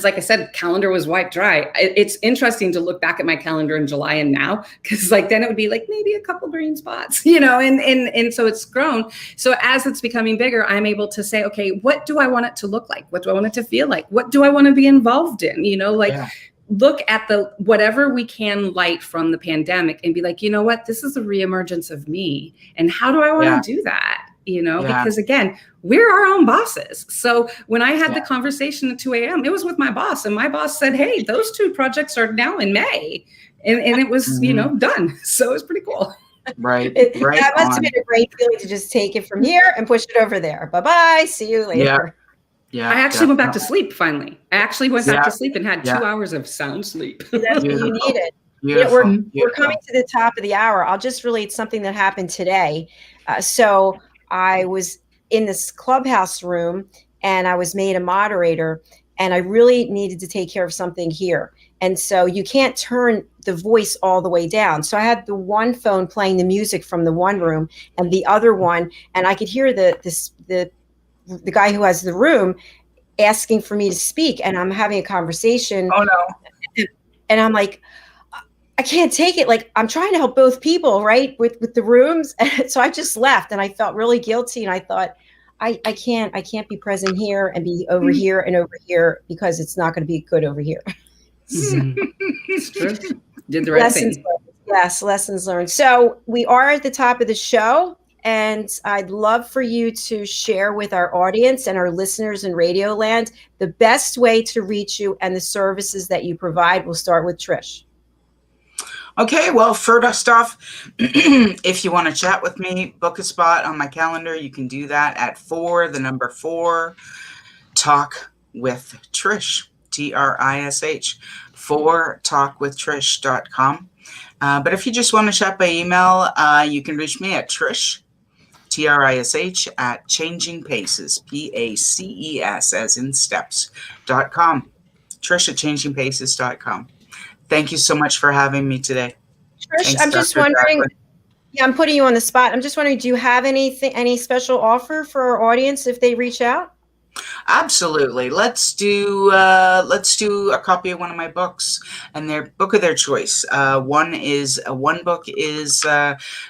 like I said, calendar was wiped dry. It's interesting to look back at my calendar in July and now, because like then it would be like maybe a couple green spots, you know, and so it's grown. So as it's becoming bigger, I'm able to say, okay, what do I want it to look like? What do I want it to feel like? What do I want to be involved in? You know, like look at the whatever we can light from the pandemic and be like, you know what, this is a reemergence of me. And how do I want to do that? You know, because again, we're our own bosses. So when I had the conversation at 2 a.m., it was with my boss, and my boss said, hey, those 2 projects are now in May. And it was, you know, done. So it was pretty cool. Right. That must have been a great feeling to just take it from here and push it over there. Bye-bye. See you later. Yeah. I actually went back to sleep finally. I actually went back to sleep and had 2 hours of sound sleep. That's what you needed. Yeah, we're coming to the top of the hour. I'll just relate something that happened today. So I was in this clubhouse room and I was made a moderator, and I really needed to take care of something here. And so you can't turn the voice all the way down. So I had the one phone playing the music from the one room and the other one, and I could hear the guy who has the room asking for me to speak, and I'm having a conversation. Oh no. And I'm like, I can't take it. Like, I'm trying to help both people, right? With the rooms. So I just left, and I felt really guilty. And I thought, I can't be present here and be over here and over here, because it's not going to be good over here. It's true. Did the right lessons thing. learned. Yes, lessons learned. So we are at the top of the show, and I'd love for you to share with our audience and our listeners in Radio Land the best way to reach you and the services that you provide. We'll start with Trish. Okay, well, first off, if you want to chat with me, book a spot on my calendar. You can do that at 4, the number 4, Talk with Trish. Trish, for talkwithtrish.com. But if you just want to chat by email, you can reach me at Trish, Trish, at Changing Paces, PACES, as in steps.com. Trish at changingpaces.com. Thank you so much for having me today. Trish, Thanks, I'm just Dr. wondering. Jacalyn. Yeah, I'm putting you on the spot. I'm just wondering, do you have any special offer for our audience if they reach out? Absolutely. Let's do a copy of one of my books, and their book of their choice. One book is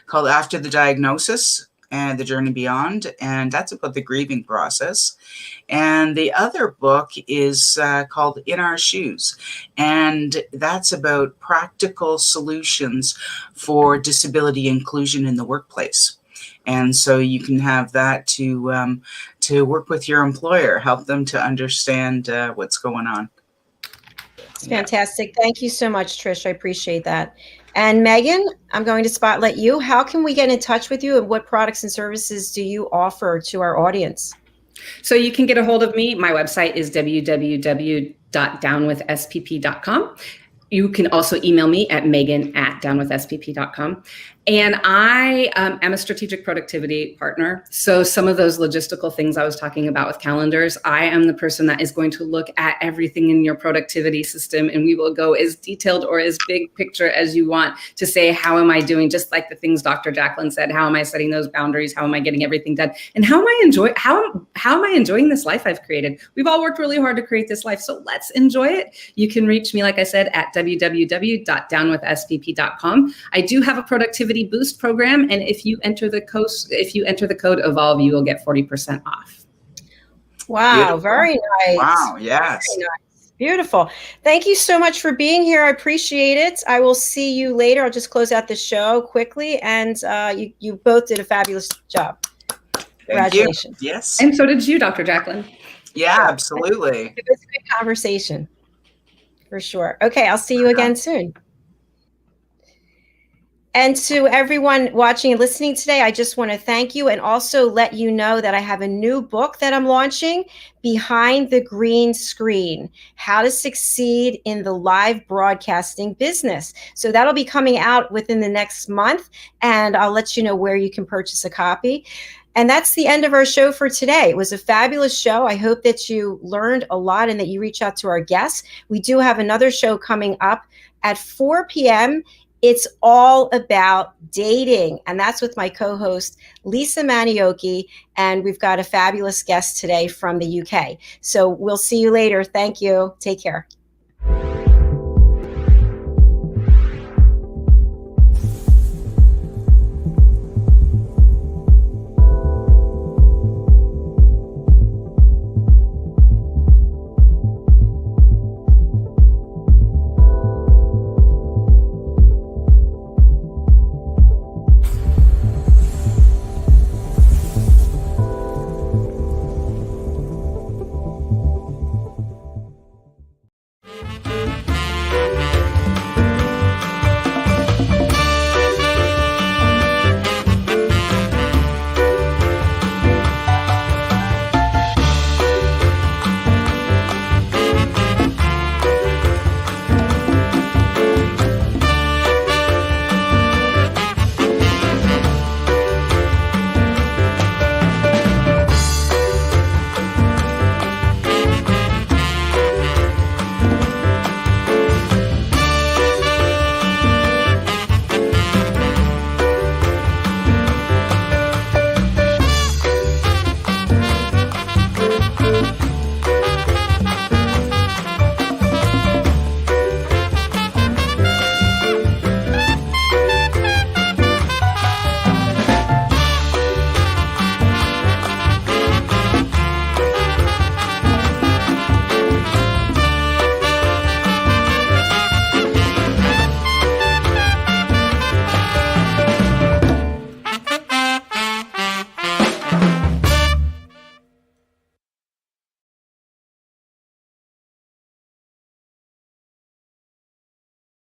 called After the Diagnosis and the Journey Beyond, and that's about the grieving process. And the other book is called In Our Shoes, and that's about practical solutions for disability inclusion in the workplace. And so you can have that to work with your employer, help them to understand what's going on. It's fantastic. Thank you so much, Trish. I appreciate that. And Megan, I'm going to spotlight you. How can we get in touch with you, and what products and services do you offer to our audience? So you can get a hold of me. My website is www.downwithspp.com. You can also email me at megan@downwithspp.com. And I am a strategic productivity partner. So some of those logistical things I was talking about with calendars, I am the person that is going to look at everything in your productivity system, and we will go as detailed or as big picture as you want to say, how am I doing? Just like the things Dr. Jacalyn said, how am I setting those boundaries? How am I getting everything done? And how am I enjoying this life I've created? We've all worked really hard to create this life, so let's enjoy it. You can reach me, like I said, at www.downwithspp.com. I do have a productivity boost program, and if you enter the code EVOLVE, you will get 40% off. Wow, Beautiful. very nice. Wow, yes. Very nice. Beautiful. Thank you so much for being here. I appreciate it. I will see you later. I'll just close out the show quickly, and you both did a fabulous job. Congratulations. Thank you. Yes. And so did you, Dr. Jacalyn. Yeah, absolutely. It was a good conversation, for sure. Okay, I'll see you again soon. And to everyone watching and listening today, I just want to thank you, and also let you know that I have a new book that I'm launching, Behind the Green Screen: How to Succeed in the Live Broadcasting Business. So that'll be coming out within the next month, and I'll let you know where you can purchase a copy. And that's the end of our show for today. It was a fabulous show. I hope that you learned a lot and that you reach out to our guests. We do have another show coming up at 4 p.m. It's all about dating, and that's with my co-host, Lisa Manioki, and we've got a fabulous guest today from the UK. So we'll see you later. Thank you. Take care.